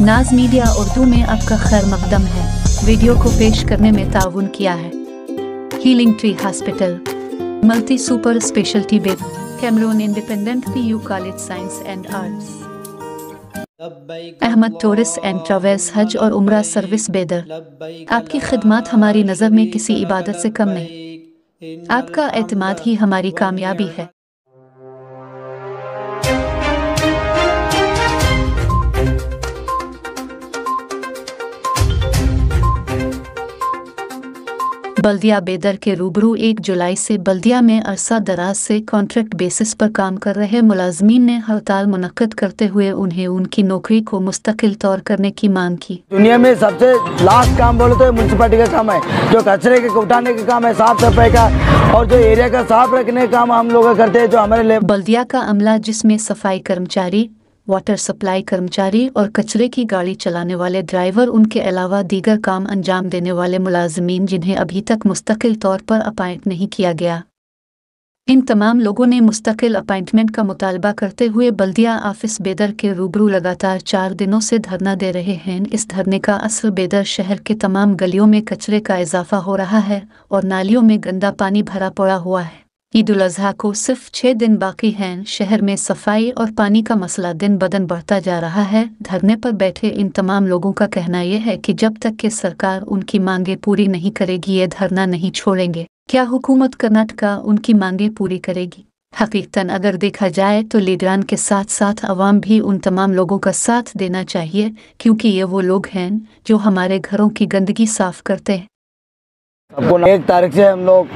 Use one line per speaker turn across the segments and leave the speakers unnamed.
नाज मीडिया उर्दू में आपका खैर मकदम है। वीडियो को पेश करने में ताउन किया है healing tree hospital, multi super speciality bed, Cameroon independent PU college science and arts, Ahmed tourist and travels, Hajj और उम्रा सर्विस बेदर। आपकी खिदमत हमारी नज़र में किसी इबादत से कम नहीं। आपका एतमाद ही हमारी कामयाबी है। बल्दिया बेदर के रूबरू 1 जुलाई से बल्दिया में अरसा दराज से कॉन्ट्रैक्ट बेसिस पर काम कर रहे मुलाजमीन ने हड़ताल मुनक्कद करते हुए उन्हें उनकी नौकरी को मुस्तकिल तौर करने की मांग की।
दुनिया में सबसे लास्ट काम बोले तो म्यूनसिपालिटी का काम है, जो कचरे के उठाने का काम है, साफ सफाई का और जो एरिया का साफ रखने का काम हम लोग करते हैं। जो हमारे
बल्दिया का अमला, जिसमें सफाई कर्मचारी, वाटर सप्लाई कर्मचारी और कचरे की गाड़ी चलाने वाले ड्राइवर, उनके अलावा दीगर काम अंजाम देने वाले मुलाजमीन जिन्हें अभी तक मुस्तकिल तौर पर अपॉइंट नहीं किया गया, इन तमाम लोगों ने मुस्तकिल अपॉइंटमेंट का मुतालबा करते हुए बल्दिया ऑफिस बेदर के रूबरू लगातार 4 दिनों से धरना दे रहे हैं। इस धरने का असर बेदर शहर के तमाम गलियों में कचरे का इजाफा हो रहा है और नालियों में गंदा पानी भरा पड़ा हुआ है। ईद उल अज़हा को सिर्फ 6 दिन बाकी हैं। शहर में सफाई और पानी का मसला दिन ब दिन बढ़ता जा रहा है। धरने पर बैठे इन तमाम लोगों का कहना यह है कि जब तक कि सरकार उनकी मांगे पूरी नहीं करेगी ये धरना नहीं छोड़ेंगे। क्या हुकूमत कर्नाटका उनकी मांगे पूरी करेगी? हकीकतन अगर देखा जाए तो लीडरान के साथ साथ अवाम भी उन तमाम लोगों का साथ देना चाहिए, क्योंकि ये वो लोग हैं जो हमारे घरों की गंदगी साफ करते हैं।
आपको 1 तारीख से हम लोग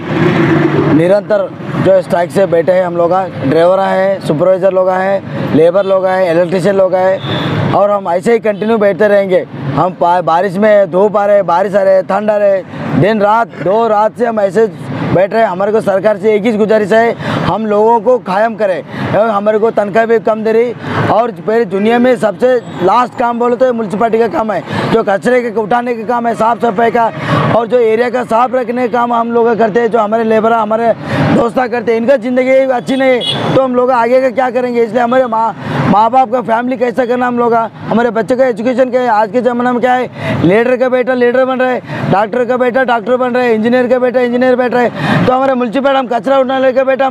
निरंतर जो स्ट्राइक से बैठे हैं। हम लोग ड्राइवर हैं, सुपरवाइज़र लोग हैं, लेबर लोग हैं, इलेक्ट्रिशियन लोग हैं और हम ऐसे ही कंटिन्यू बैठते रहेंगे। हम बारिश में धूप आ रहे, बारिश आ रहे, ठंड आ रहे, दिन रात 2 रात से हम ऐसे बैठ रहे हैं। हमारे को सरकार से एक ही गुजारिश है, हम लोगों को कायम करें। हमारे को तनख्वाह भी कम दे रही और पूरी दुनिया में सबसे लास्ट काम बोले तो म्यूनसिपालिटी का काम है, जो कचरे के उठाने का काम है, साफ सफाई का और जो एरिया का साफ रखने का काम हम लोग करते हैं। जो हमारे लेबर हमारे दोस्ता करते हैं, इनका ज़िंदगी अच्छी नहीं है तो हम लोग आगे का क्या करेंगे? इसलिए हमारे माँ बाप का फैमिली कैसा करना हम लोग, हमारे बच्चे का एजुकेशन क्या है? आज के ज़माने में क्या है, लीडर का बेटा लीडर बन रहा है, डॉक्टर का बेटा डॉक्टर बन रहा है, इंजीनियर का बेटा इंजीनियर बैठ रहा है। तो हमारे म्यूनसिपल हम कचरा उठाने लेके बेटा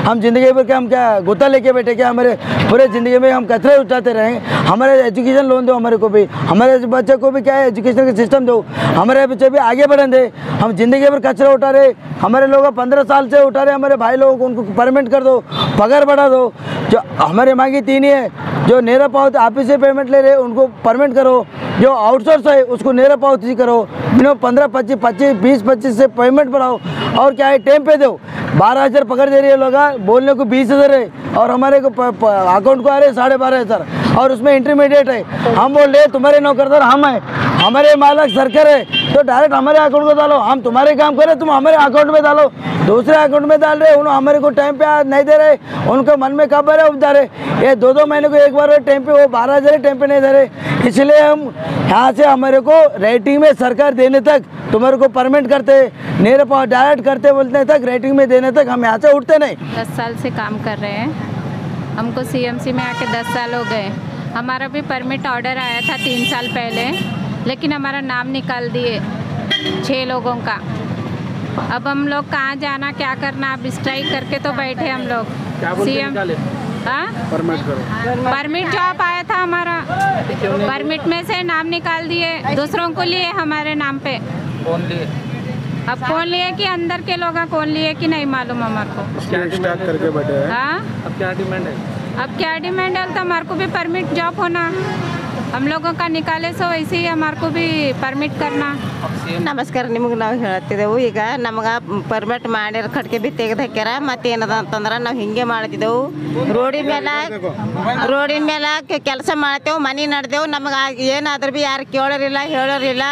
हम ज़िंदगी भर क्या हम क्या गुत्ता लेके बैठे क्या? हमारे पूरे ज़िंदगी में हम कचरे उठाते रहें? हमारे एजुकेशन लोन दो हमारे को भी, हमारे बच्चे को भी क्या है एजुकेशन का सिस्टम दो, हमारे बच्चे भी आगे बढ़ें दे। हम ज़िंदगी भर कचरा उठा रहे, हमारे लोग 15 साल से उठा रहे, हमारे भाई लोगों को उनको परमिट कर दो, पगार बढ़ा दो। जो हमारे मांगी 3 ही है, जो नेरा पावती ऑफिस से पेमेंट ले रहे उनको परमिट करो, जो आउटसोर्स है उसको नेरा पावती करो, 15, 25, 20, 25 से पेमेंट बढ़ाओ और क्या है टाइम पे दो। 12,000 पकड़ दे रही है लोग, बोलने को 20,000 है और हमारे को अकाउंट को आ रहे 12,500 और उसमें इंटरमीडिएट है। हम बोल रहे तुम्हारे नौकरदार हम हैं, हमारे मालिक सरकार है, तो डायरेक्ट हमारे अकाउंट को डालो। हम तुम्हारे काम करें, तुम हमारे अकाउंट में डालो, दूसरे अकाउंट में डाल रहे उन्होंने हमारे को टाइम पे नहीं दे रहे, उनके मन में कब है उपजा रहे। ये 2-2 महीने को एक बार टाइम पे वो 12,000 टाइम पे नहीं दे रहे। इसलिए हम यहाँ से हमारे को रेटिंग में सरकार देने तक तुम्हारे को परमिट करते, नेरे पाव डायरेक्ट करते बोलते तक रेटिंग में देने तक हम यहाँ से उठते नहीं।
10 साल से काम कर रहे हैं, हमको CMC में आके 10 साल हो गए। हमारा भी परमिट ऑर्डर आया था 3 साल पहले, लेकिन हमारा नाम निकाल दिए 6 लोगों का। अब हम लोग कहाँ जाना, क्या करना? अब स्ट्राइक करके तो बैठे हम लोग। CM परमिट जॉब आया था हमारा, परमिट में से नाम निकाल दिए, दूसरों को लिए हमारे नाम पे। अब कौन लिए कि अंदर के लोग कौन लिए कि नहीं मालूम हमारे को।
करके बैठे हैं।
हाँ,
अब क्या डिमांड है?
अब क्या डिमांड है? तो हमारे को भी परमिट जॉब होना, हम लोगों का निकाले सो वैसे ही हमारे को भी परमिट करना।
ನಮಸ್ಕಾರ, ನಿಮಗೆ ನಾವು ಹೇಳ್ತಿದ್ದೆವು ಈಗ ನಮಗೆ ಪರ್ಮಿಟ್ ಮಾಡ್ಯಾರ, ಖಡ್ಕೆ ಬಿ ತೆಗೆದು ಹಾಕ್ಯಾರ. ಮತ್ತೇನದ ಅಂತಂದ್ರೆ ನಾವು ಹಿಂಗೆ ಮಾಡ್ತಿದ್ದೆವು, ರೋಡಿನ ಮೇಲೆ ಕೆಲಸ ಮಾಡ್ತೇವೆ, ಮನೆ ನಡೆದೆವು. ನಮಗೆ ಏನಾದ್ರೂ ಬಿ ಯಾರು ಕೇಳೋರಿಲ್ಲ ಹೇಳೋರಿಲ್ಲ.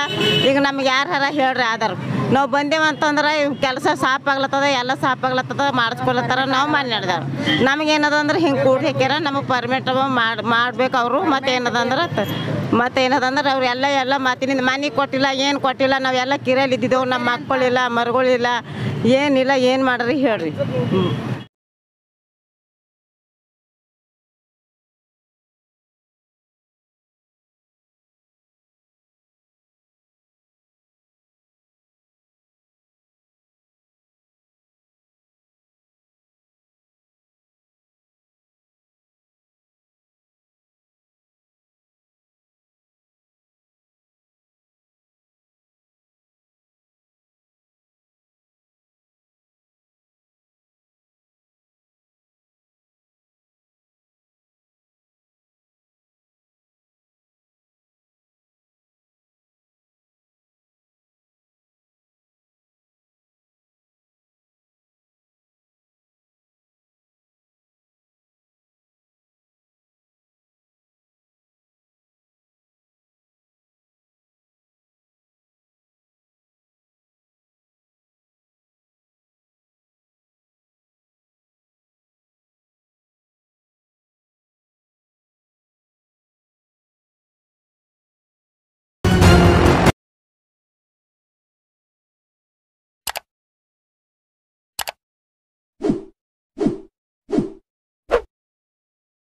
ಈಗ ನಮ್ಗೆ ಯಾರು ಹೇಳ್ರಿ ಆಧಾರ ನಾವು ಬಂದೇವು ಅಂತಂದ್ರೆ ಕೆಲಸ ಸಾಫ್ ಆಗ್ಲತ್ತದ, ಎಲ್ಲ ಸಾಫ್ ಆಗ್ಲತ್ತದ, ಮಾಡಿಸ್ಕೊಳತ್ತಾರ, ನಾವು ಮನೆ ನಡೆದೇವು. ನಮಗೇನದ ಅಂದ್ರೆ ಹಿಂಗೆ ಕೂಡಿ ಹಾಕ್ಯಾರ, ನಮಗೆ ಪರ್ಮಿಟ್ ಮಾಡ್ಬೇಕು ಅವರು. ಮತ್ತೇನದಂದ್ರೆ ಅವ್ರು ಎಲ್ಲ ಮಾತಿನಿಂದ ಮನೆ ಕೊಟ್ಟಿಲ್ಲ, ಏನು ಕೊಟ್ಟಿಲ್ಲ, ನಾವೆಲ್ಲ ಕಿರಿಯಲ್ಲಿ ಇದ್ದಿದ್ದೆವು, ನಮ್ಮ ಮಕ್ಕಳಿಲ್ಲ ಮರುಗಳಿಲ್ಲ, ಏನಿಲ್ಲ, ಏನು ಮಾಡ್ರಿ ಹೇಳ್ರಿ.